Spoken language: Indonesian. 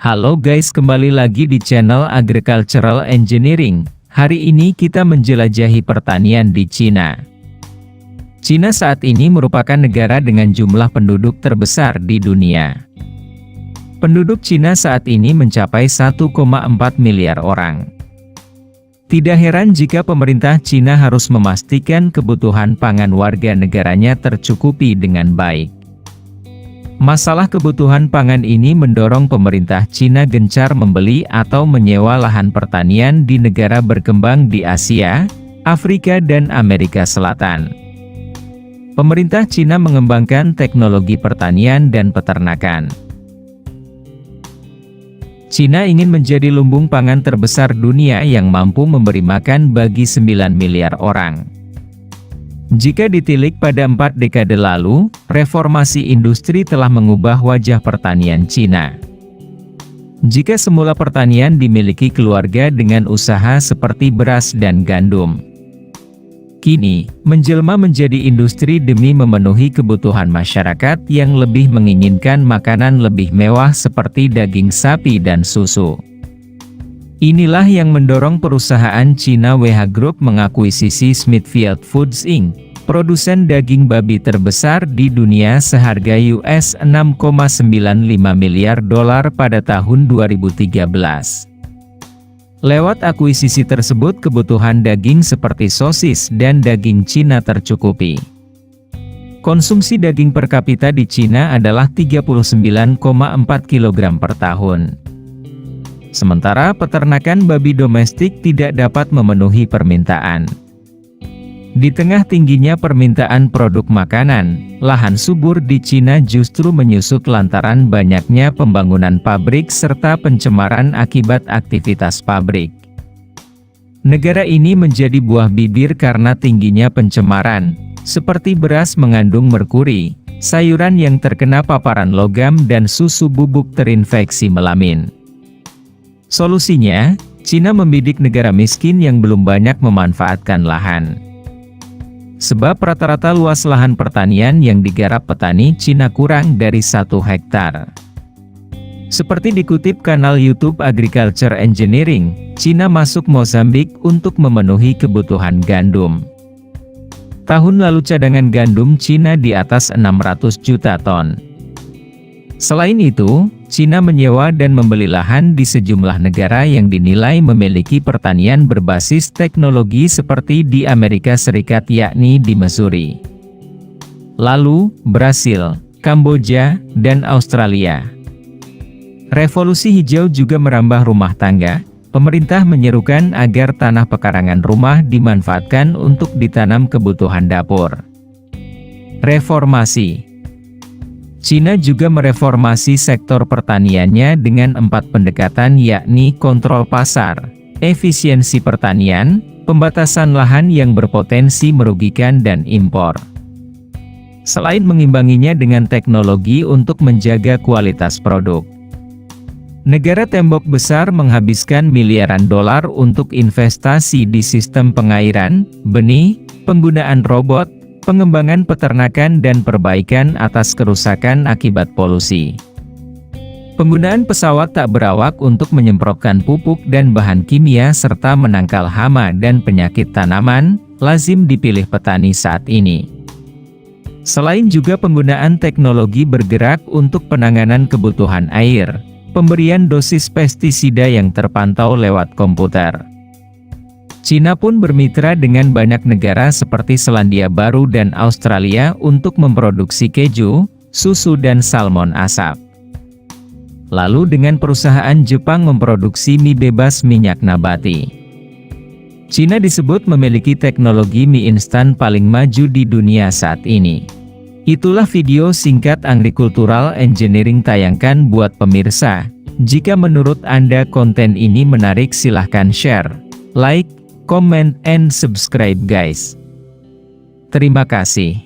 Halo guys, kembali lagi di channel Agricultural Engineering. Hari ini kita menjelajahi pertanian di Cina. Cina saat ini merupakan negara dengan jumlah penduduk terbesar di dunia. Penduduk Cina saat ini mencapai 1,4 miliar orang. Tidak heran jika pemerintah Cina harus memastikan kebutuhan pangan warga negaranya tercukupi dengan baik. Masalah kebutuhan pangan ini mendorong pemerintah Cina gencar membeli atau menyewa lahan pertanian di negara berkembang di Asia, Afrika dan Amerika Selatan. Pemerintah Cina mengembangkan teknologi pertanian dan peternakan. Cina ingin menjadi lumbung pangan terbesar dunia yang mampu memberi makan bagi 9 miliar orang. Jika ditilik pada 4 dekade lalu, reformasi industri telah mengubah wajah pertanian Cina. Jika semula pertanian dimiliki keluarga dengan usaha seperti beras dan gandum, kini menjelma menjadi industri demi memenuhi kebutuhan masyarakat yang lebih menginginkan makanan lebih mewah seperti daging sapi dan susu. Inilah yang mendorong perusahaan Cina WH Group mengakuisisi Smithfield Foods Inc., produsen daging babi terbesar di dunia seharga US $6,95 miliar pada tahun 2013. Lewat akuisisi tersebut kebutuhan daging seperti sosis dan daging Cina tercukupi. Konsumsi daging per kapita di Cina adalah 39,4 kg per tahun. Sementara peternakan babi domestik tidak dapat memenuhi permintaan. Di tengah tingginya permintaan produk makanan, lahan subur di Cina justru menyusut lantaran banyaknya pembangunan pabrik serta pencemaran akibat aktivitas pabrik. Negara ini menjadi buah bibir karena tingginya pencemaran, seperti beras mengandung merkuri, sayuran yang terkena paparan logam dan susu bubuk terinfeksi melamin. Solusinya, Cina membidik negara miskin yang belum banyak memanfaatkan lahan. Sebab rata-rata luas lahan pertanian yang digarap petani Cina kurang dari 1 hektar. Seperti dikutip kanal YouTube Agriculture Engineering, Cina masuk Mozambik untuk memenuhi kebutuhan gandum. Tahun lalu cadangan gandum Cina di atas 600 juta ton. Selain itu, Cina menyewa dan membeli lahan di sejumlah negara yang dinilai memiliki pertanian berbasis teknologi seperti di Amerika Serikat yakni di Missouri, lalu Brasil, Kamboja, dan Australia. Revolusi hijau juga merambah rumah tangga. Pemerintah menyerukan agar tanah pekarangan rumah dimanfaatkan untuk ditanam kebutuhan dapur. Reformasi. Cina juga mereformasi sektor pertaniannya dengan 4 pendekatan yakni kontrol pasar, efisiensi pertanian, pembatasan lahan yang berpotensi merugikan dan impor. Selain mengimbanginya dengan teknologi untuk menjaga kualitas produk. Negara tembok besar menghabiskan miliaran dolar untuk investasi di sistem pengairan, benih, penggunaan robot, pengembangan peternakan dan perbaikan atas kerusakan akibat polusi. Penggunaan pesawat tak berawak untuk menyemprotkan pupuk dan bahan kimia serta menangkal hama dan penyakit tanaman, lazim dipilih petani saat ini. Selain juga penggunaan teknologi bergerak untuk penanganan kebutuhan air, pemberian dosis pestisida yang terpantau lewat komputer. Cina pun bermitra dengan banyak negara seperti Selandia Baru dan Australia untuk memproduksi keju, susu dan salmon asap. Lalu dengan perusahaan Jepang memproduksi mie bebas minyak nabati. Cina disebut memiliki teknologi mie instan paling maju di dunia saat ini. Itulah video singkat Agricultural Engineering tayangkan buat pemirsa. Jika menurut Anda konten ini menarik silahkan share, like, comment and subscribe guys. Terima kasih.